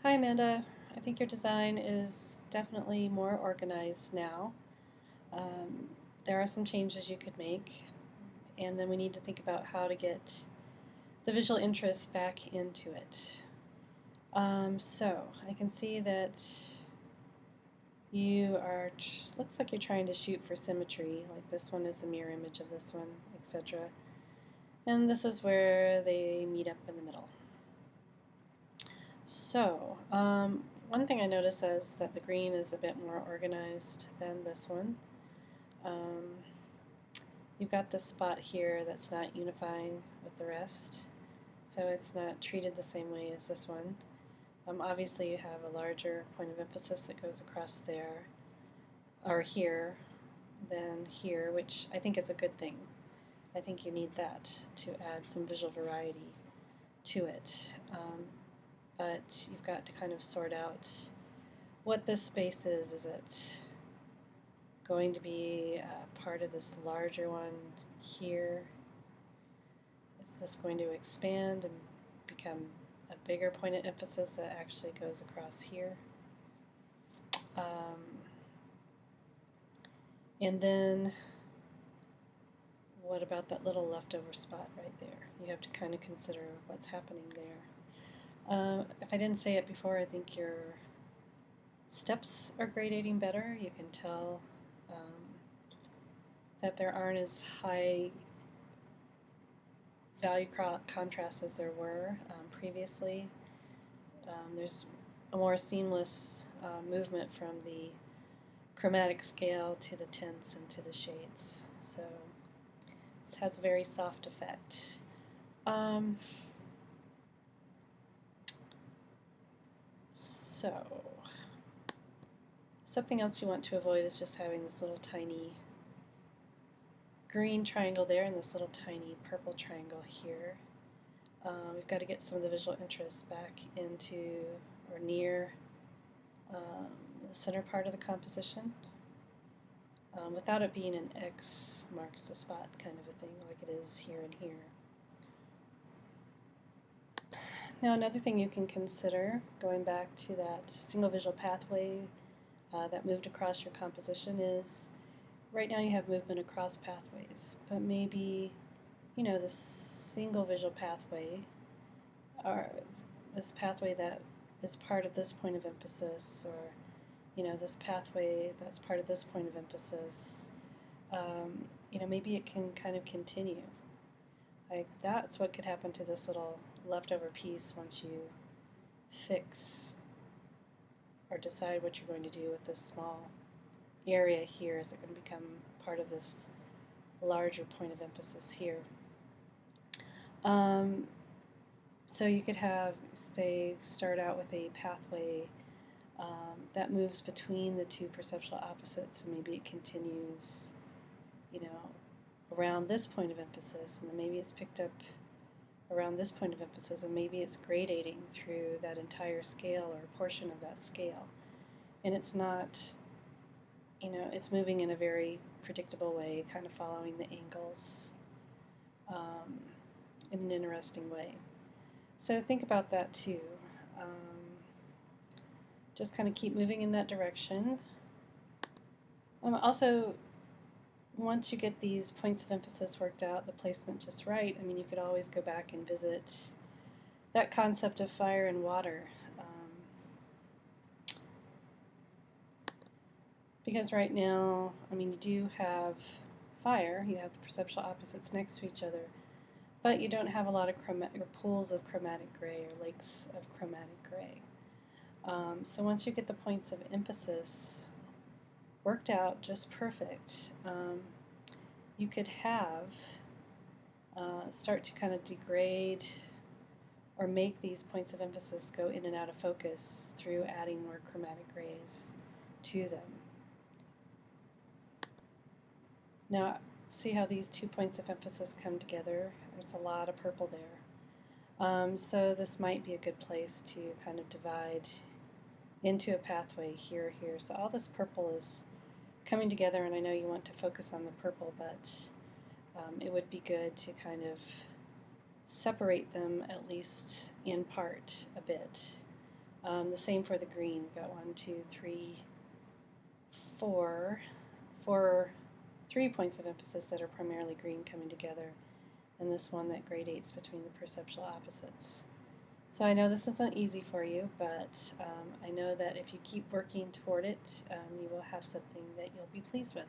Hi Amanda, I think your design is definitely more organized now. Um, there are some changes you could make, and then we need to think about how to get the visual interest back into it. So I can see that looks like you're trying to shoot for symmetry, like this one is the mirror image of this one, etc. And this is where they meet up in the middle. One thing I notice is that the green is a bit more organized than this one. Um, you've got this spot here that's not unifying with the rest, so it's not treated the same way as this one. Obviously, you have a larger point of emphasis that goes across there, or here, than here, which I think is a good thing. I think you need that to add some visual variety to it. But you've got to kind of sort out what this space is. Is it going to be part of this larger one here? Is this going to expand and become a bigger point of emphasis that actually goes across here? And then what about that little leftover spot right there? You have to kind of consider what's happening there. If I didn't say it before, I think your steps are gradating better. You can tell that there aren't as high value contrasts as there were previously. There's a more seamless movement from the chromatic scale to the tints and to the shades. So this has a very soft effect. So something else you want to avoid is just having this little tiny green triangle there and this little tiny purple triangle here. We've got to get some of the visual interest back into or near the center part of the composition without it being an X marks the spot kind of a thing like it is here and here. Now another thing you can consider, going back to that single visual pathway that moved across your composition, is right now you have movement across pathways, but maybe, this single visual pathway, or this pathway that is part of this point of emphasis, or this pathway that's part of this point of emphasis, maybe it can kind of continue. Like that's what could happen to this little leftover piece once you fix or decide what you're going to do with this small area here. Is it going to become part of this larger point of emphasis here? So you could start out with a pathway that moves between the two perceptual opposites, and maybe it continues, around this point of emphasis, and then maybe it's picked up around this point of emphasis, and maybe it's gradating through that entire scale or portion of that scale. And it's not, it's moving in a very predictable way, kind of following the angles in an interesting way. So think about that too. Just kind of keep moving in that direction. Also, once you get these points of emphasis worked out, the placement just right, you could always go back and visit that concept of fire and water. Because right now, you do have fire, you have the perceptual opposites next to each other, but you don't have a lot of pools of chromatic gray or lakes of chromatic gray. So once you get the points of emphasis worked out just perfect, you could start to kind of degrade or make these points of emphasis go in and out of focus through adding more chromatic grays to them. Now, see how these 2 points of emphasis come together? There's a lot of purple there. So this might be a good place to kind of divide into a pathway here. So all this purple is coming together, and I know you want to focus on the purple, but it would be good to kind of separate them, at least in part, a bit. The same for the green. We've got 1, 2, 3, 4 3 points of emphasis that are primarily green coming together, and this one that gradates between the perceptual opposites. So I know this isn't easy for you, but I know that if you keep working toward it, you will have something that you'll be pleased with.